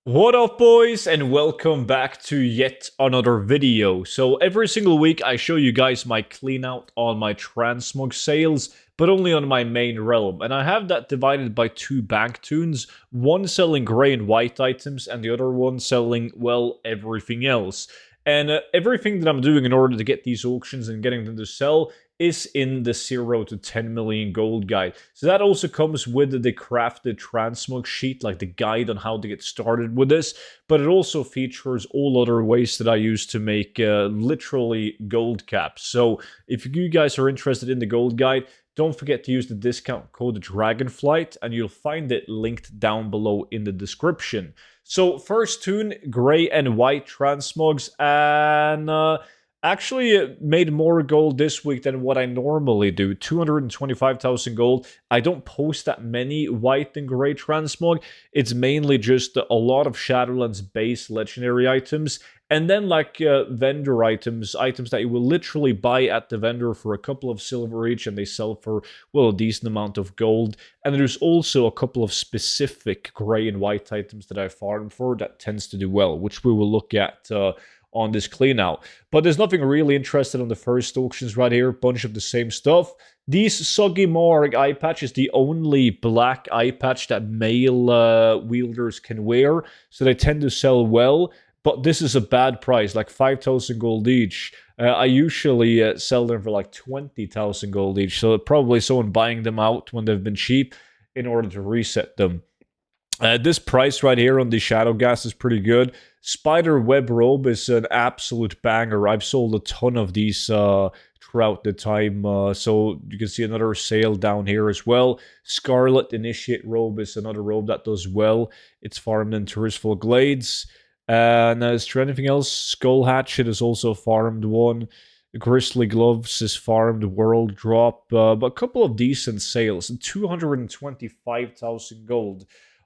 What up, boys, and welcome back to yet another video. So every single week I show you guys my clean out on my transmog sales, but only on my main realm. And I have that divided by two bank tunes, one selling grey and white items and the other one selling, well, everything else. And everything that I'm doing in order to get these auctions and getting them to sell is in the 0 to 10 million gold guide. So that also comes with the crafted transmog sheet, like the guide on how to get started with this, but it also features all other ways that I use to make literally gold caps. So if you guys are interested in the gold guide, don't forget to use the discount code Dragonflight, and you'll find it linked down below in the description. So first tune, gray and white transmogs, and actually made more gold this week than what I normally do. 225,000 gold. I don't post that many white and gray transmog. It's mainly just a lot of Shadowlands base legendary items. And then like vendor items that you will literally buy at the vendor for a couple of silver each, and they sell for, well, a decent amount of gold. And there's also a couple of specific gray and white items that I farm for that tends to do well, which we will look at on this clean out. But there's nothing really interesting on the first auctions right here. Bunch of the same stuff. These Soggy Morg eye patch is the only black eye patch that male wielders can wear, so they tend to sell well. But this is a bad price, like 5,000 gold each. I usually sell them for like 20,000 gold each, so probably someone buying them out when they've been cheap in order to reset them. This price right here on the Shadow Gas is pretty good. Spider Web Robe is an absolute banger. I've sold a ton of these throughout the time. So you can see another sale down here as well. Scarlet Initiate Robe is another robe that does well. It's farmed in Turisful Glades. And is there anything else? Skull Hatchet is also farmed one. Grizzly Gloves is farmed World Drop. But a couple of decent sales. 225,000 gold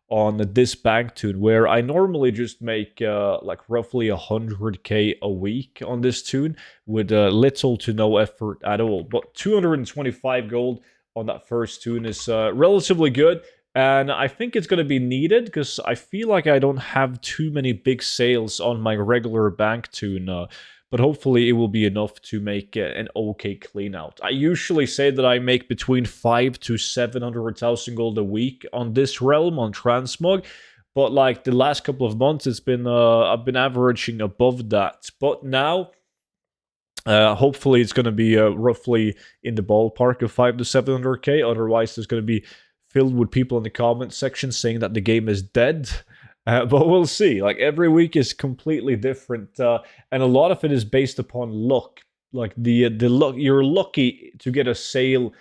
on this bank tune, where I normally just make like roughly 100k a week on this tune with little to no effort at all. But 225 gold on that first tune is relatively good, and I think it's going to be needed because I feel like I don't have too many big sales on my regular bank tune. But hopefully it will be enough to make an okay clean out. I usually say that I make between 5 to 700,000 gold a week on this realm on transmog, but like the last couple of months, it's been I've been averaging above that. But now, hopefully, it's going to be roughly in the ballpark of 5 to 700k. Otherwise, there's going to be filled with people in the comment section saying that the game is dead. But we'll see. Like every week is completely different, and a lot of it is based upon luck. Like the luck, you're lucky to get a sale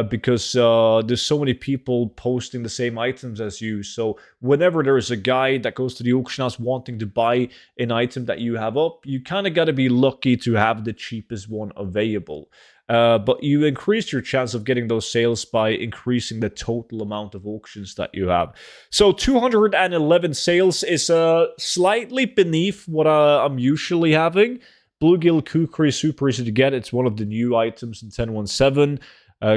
because there's so many people posting the same items as you. So whenever there is a guy that goes to the auction house wanting to buy an item that you have up, you kind of got to be lucky to have the cheapest one available. But you increase your chance of getting those sales by increasing the total amount of auctions that you have. So 211 sales is slightly beneath what I'm usually having. Bluegill Kukri super easy to get. It's one of the new items in 10.17.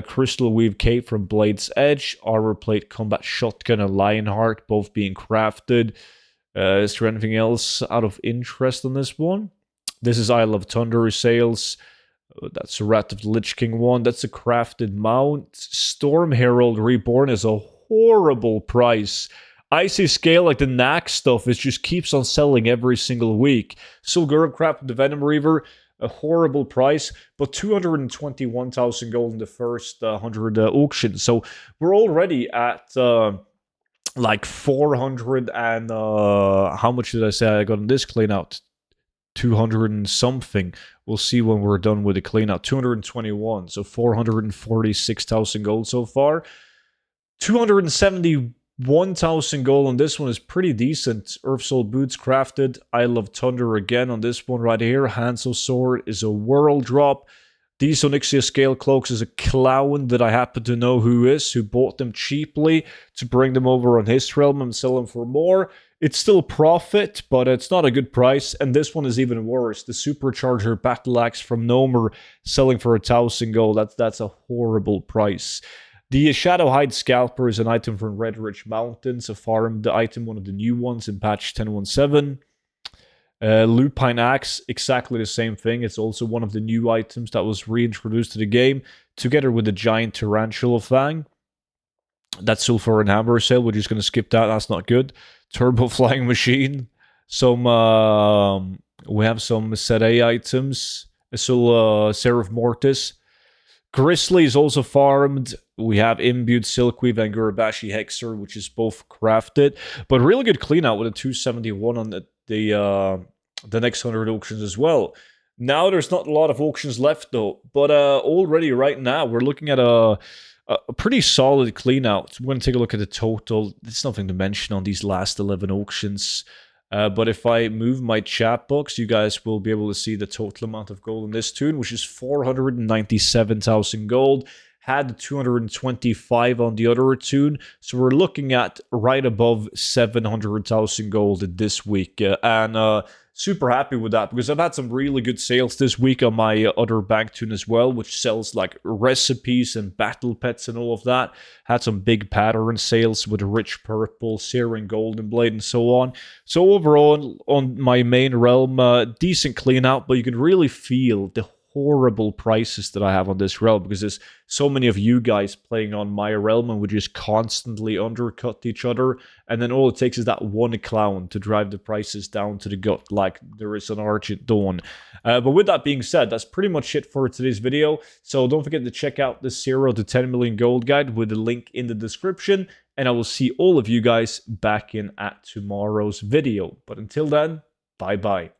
Crystal Weave Cape from Blade's Edge. Armor Plate Combat Shotgun and Lionheart both being crafted. Is there anything else out of interest on this one? This is Isle of Thunder sales. That's a Wrath of the Lich King one. That's a crafted mount. Storm Herald Reborn is a horrible price. Icy Scale, like the knack stuff, it just keeps on selling every single week. Sulgurum crafted the Venom Reaver, a horrible price, but 221,000 gold in the first 100 auctions. So we're already at like 400 and how much did I say I got on this clean out? 200 and something. We'll see when we're done with the clean out. 221, so 446,000 gold so far. 271,000 gold on this one is pretty decent. Earthsoul Boots crafted. Isle of Thunder again on this one right here. Hansel Sword is a world drop. These Onyxia Scale Cloaks is a clown that I happen to know who bought them cheaply to bring them over on his realm and sell them for more. It's still profit, but it's not a good price. And this one is even worse. The Supercharger Battle Axe from Nomer selling for 1,000 gold. That's a horrible price. The Shadowhide Scalper is an item from Red Ridge Mountains, a farmed item, one of the new ones in patch 10.17. Lupine Axe, exactly the same thing. It's also one of the new items that was reintroduced to the game, together with the Giant Tarantula Fang. That's Sulfur and Hammer Sale. We're just going to skip that. That's not good. Turbo Flying Machine. We have some Set A items. Seraph Mortis. Grizzly is also farmed. We have Imbued Silkweave and Gurabashi Hexer, which is both crafted. But really good cleanout with a 271 on the next 100 auctions as well. Now there's not a lot of auctions left though. But already right now we're looking at a pretty solid cleanout. We're going to take a look at the total. There's nothing to mention on these last 11 auctions. But if I move my chat box, you guys will be able to see the total amount of gold in this toon, which is 497,000 gold. Had 225 on the other toon, so we're looking at right above 700,000 gold this week. And super happy with that, because I've had some really good sales this week on my other bank toon as well, which sells like recipes and battle pets and all of that. Had some big pattern sales with Rich Purple, Searing Golden Blade, and so on. So overall, on my main realm, decent clean out, but you can really feel the horrible prices that I have on this realm, because there's so many of you guys playing on my realm and we just constantly undercut each other, and then all it takes is that one clown to drive the prices down to the gut like there is an Argent Dawn. But with that being said, that's pretty much it for today's video. So don't forget to check out the 0 to 10 million gold guide with the link in the description, and I will see all of you guys back in at tomorrow's video. But until then, bye bye.